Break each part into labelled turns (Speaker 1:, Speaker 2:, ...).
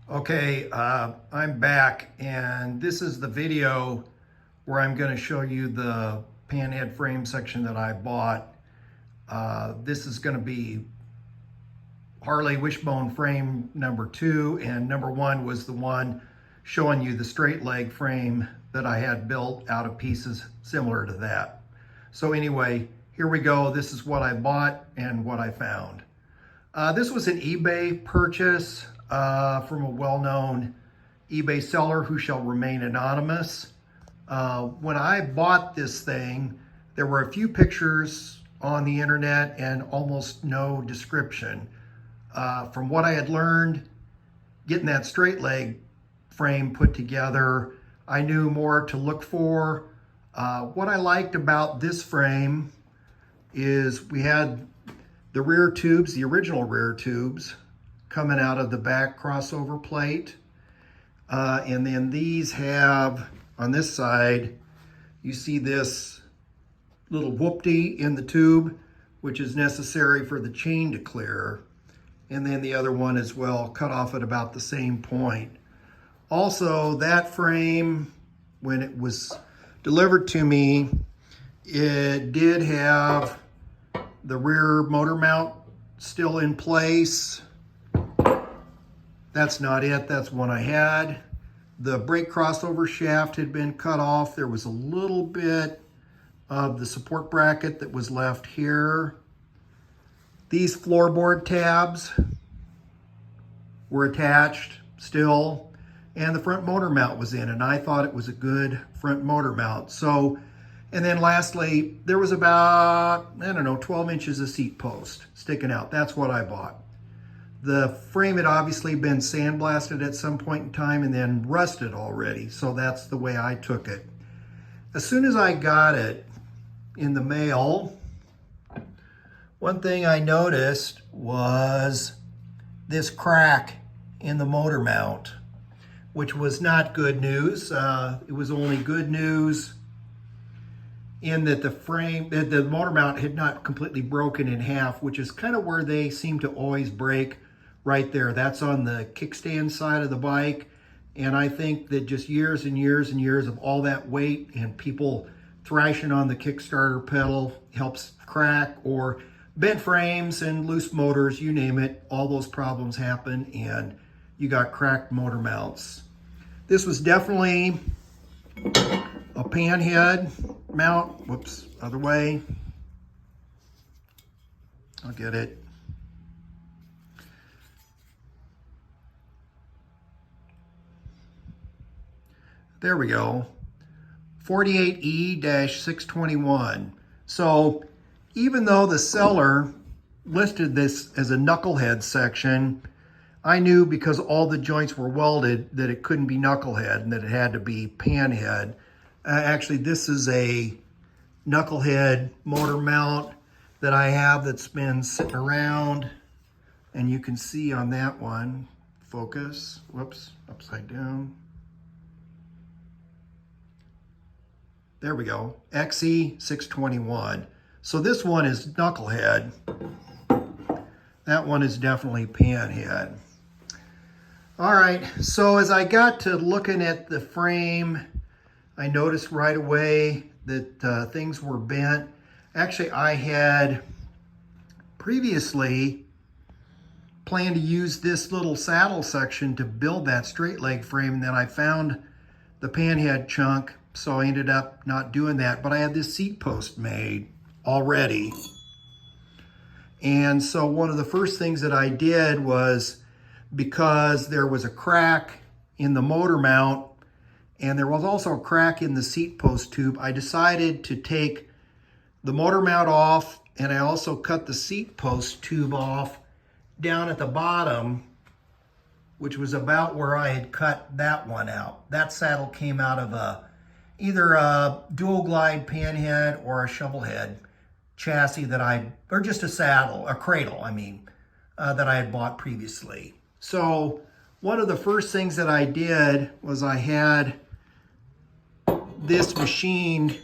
Speaker 1: Okay, I'm back, and this is the video where I'm going to show you the panhead frame section that I bought. This is going to be Harley Wishbone frame number 2, and number 1 was the one showing you the straight leg frame that I had built out of pieces similar to that. So anyway, here we go. This is what I bought and what I found. This was an eBay purchase from a well-known eBay seller who shall remain anonymous. When I bought this thing, there were a few pictures on the internet and almost no description. From what I had learned, getting that straight leg frame put together, I knew more to look for. What I liked about this frame is we had the rear tubes, the original rear tubes, coming out of the back crossover plate. And then these have, on this side, you see this little whoopty in the tube, which is necessary for the chain to clear. And then the other one as well, cut off at about the same point. Also, that frame, when it was delivered to me, it did have the rear motor mount still in place. That's not it, that's one I had. The brake crossover shaft had been cut off. There was a little bit of the support bracket that was left here. These floorboard tabs were attached still, and the front motor mount was in, and I thought it was a good front motor mount. So, and then lastly, there was about, 12 inches of seat post sticking out. That's what I bought. The frame had obviously been sandblasted at some point in time and then rusted already, so that's the way I took it. As soon as I got it in the mail, one thing I noticed was this crack in the motor mount, which was not good news. It was only good news in that the motor mount had not completely broken in half, which is kind of where they seem to always break. Right there, that's on the kickstand side of the bike. And I think that just years and years and years of all that weight and people thrashing on the Kickstarter pedal helps crack, or bent frames and loose motors, you name it, all those problems happen and you got cracked motor mounts. This was definitely a panhead mount. Whoops, other way. I'll get it. There we go, 48E-621. So even though the seller listed this as a knucklehead section, I knew because all the joints were welded that it couldn't be knucklehead and that it had to be panhead. Actually, this is a knucklehead motor mount that I have that's been sitting around, and you can see on that one, focus, whoops, upside down. There we go, XE621. So this one is knucklehead. That one is definitely panhead. All right, so as I got to looking at the frame, I noticed right away that things were bent. Actually, I had previously planned to use this little saddle section to build that straight leg frame, and then I found the panhead chunk, so I ended up not doing that. But I had this seat post made already. And so one of the first things that I did was, because there was a crack in the motor mount and there was also a crack in the seat post tube, I decided to take the motor mount off, and I also cut the seat post tube off down at the bottom, which was about where I had cut that one out. That saddle came out of either a dual glide panhead or a shovel head chassis or just a saddle, a cradle, that I had bought previously. So one of the first things that I did was I had this machined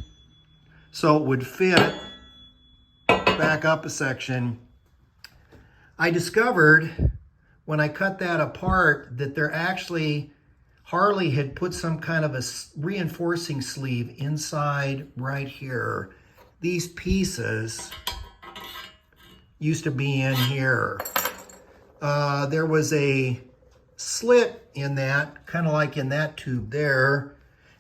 Speaker 1: so it would fit back up a section. I discovered when I cut that apart that they're actually, Harley had put some kind of a reinforcing sleeve inside right here. These pieces used to be in here. There was a slit in that, kind of like in that tube there,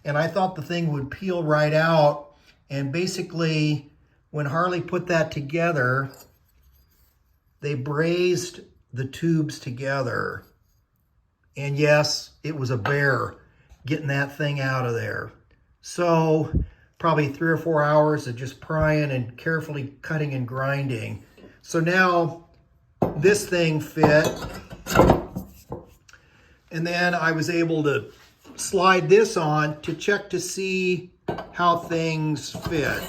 Speaker 1: and I thought the thing would peel right out. And basically, when Harley put that together, they brazed the tubes together. And yes, it was a bear getting that thing out of there. So probably 3 or 4 hours of just prying and carefully cutting and grinding. So now this thing fit. And then I was able to slide this on to check to see how things fit.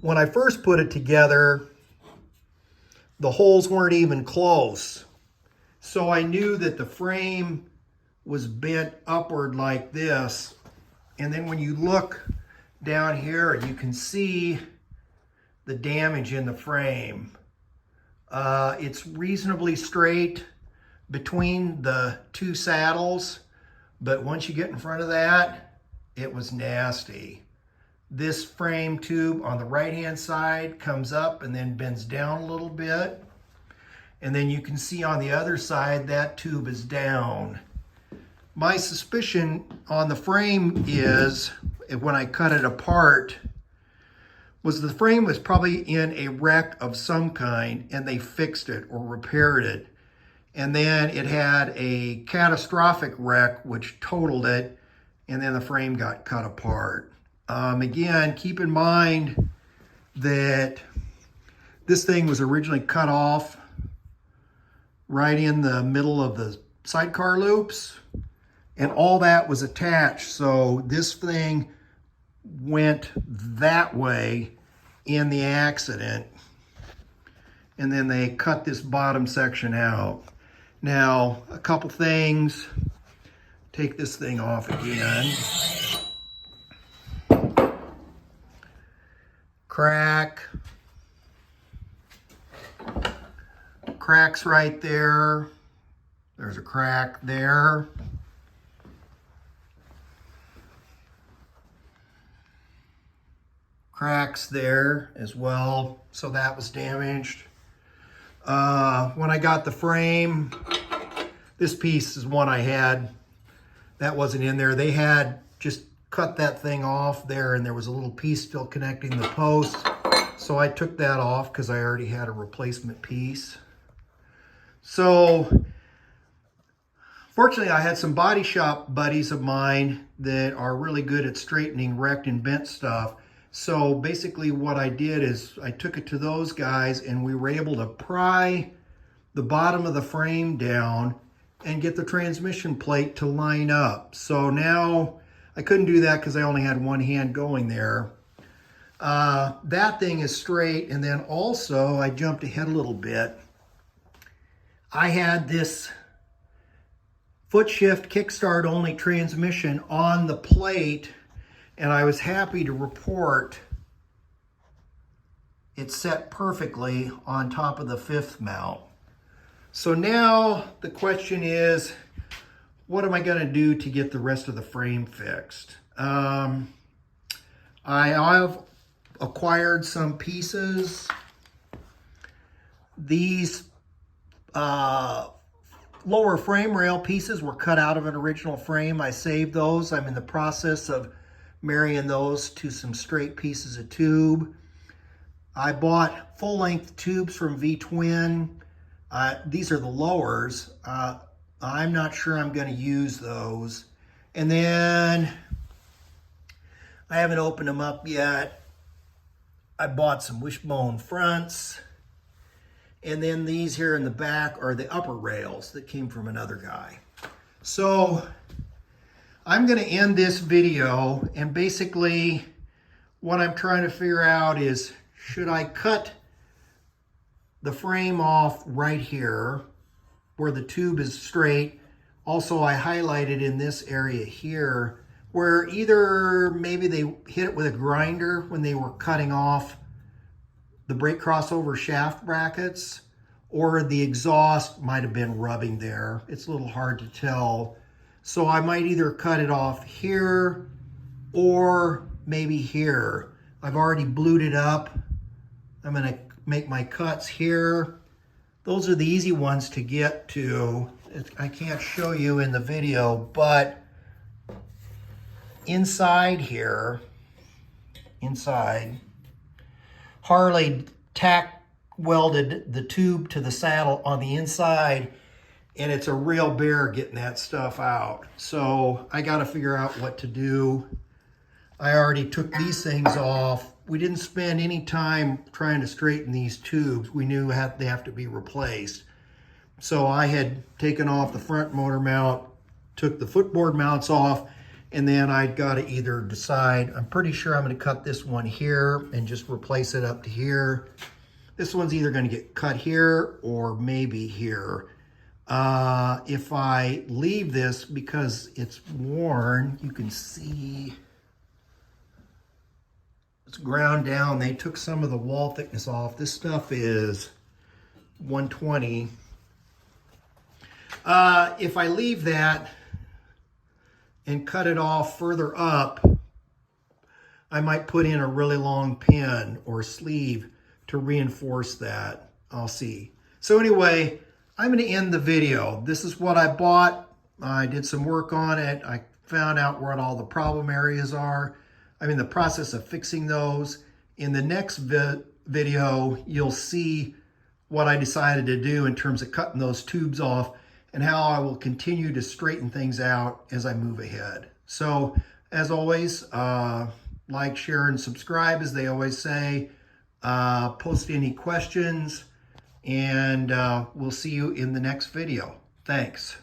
Speaker 1: When I first put it together, the holes weren't even close. So I knew that the frame was bent upward like this. And then when you look down here, you can see the damage in the frame. It's reasonably straight between the two saddles, but once you get in front of that, it was nasty. This frame tube on the right-hand side comes up and then bends down a little bit. And then you can see on the other side, that tube is down. My suspicion on the frame is, when I cut it apart, was the frame was probably in a wreck of some kind and they fixed it or repaired it. And then it had a catastrophic wreck which totaled it, and then the frame got cut apart. Again, keep in mind that this thing was originally cut off right in the middle of the sidecar loops, and all that was attached. So this thing went that way in the accident, and then they cut this bottom section out. Now, a couple things. Take this thing off again. Cracks right there. There's a crack there. Cracks there as well, so that was damaged. When I got the frame, this piece is one I had. That wasn't in there. They had just cut that thing off there, and there was a little piece still connecting the post. So I took that off because I already had a replacement piece. So fortunately, I had some body shop buddies of mine that are really good at straightening wrecked and bent stuff. So basically what I did is I took it to those guys, and we were able to pry the bottom of the frame down and get the transmission plate to line up. So now I couldn't do that because I only had one hand going there. That thing is straight. And then also I jumped ahead a little bit. I had this foot shift kickstart only transmission on the plate, and I was happy to report it set perfectly on top of the fifth mount. So now the question is, what am I going to do to get the rest of the frame fixed? I have acquired some pieces. These lower frame rail pieces were cut out of an original frame. I saved those. I'm in the process of marrying those to some straight pieces of tube. I bought full-length tubes from V-Twin. These are the lowers. I'm not sure I'm going to use those. And then I haven't opened them up yet. I bought some Wishbone fronts. And then these here in the back are the upper rails that came from another guy. So I'm going to end this video, and basically what I'm trying to figure out is, should I cut the frame off right here where the tube is straight? Also, I highlighted in this area here where either maybe they hit it with a grinder when they were cutting off the brake crossover shaft brackets, or the exhaust might have been rubbing there. It's a little hard to tell. So I might either cut it off here or maybe here. I've already blued it up. I'm gonna make my cuts here. Those are the easy ones to get to. I can't show you in the video, but inside here, Harley tack welded the tube to the saddle on the inside, and it's a real bear getting that stuff out. So I got to figure out what to do. I already took these things off. We didn't spend any time trying to straighten these tubes. We knew they have to be replaced. So I had taken off the front motor mount, took the footboard mounts off, and then I'd got to either decide, I'm pretty sure I'm going to cut this one here and just replace it up to here. This one's either going to get cut here or maybe here. If I leave this because it's worn, you can see it's ground down. They took some of the wall thickness off. This stuff is 120. If I leave that and cut it off further up, I might put in a really long pin or sleeve to reinforce that. I'll see. So anyway, I'm going to end the video. This is what I bought. I did some work on it. I found out where all the problem areas are. I'm in the process of fixing those. In the next video, you'll see what I decided to do in terms of cutting those tubes off and how I will continue to straighten things out as I move ahead. So as always, like, share, and subscribe, as they always say. Post any questions, and we'll see you in the next video. Thanks.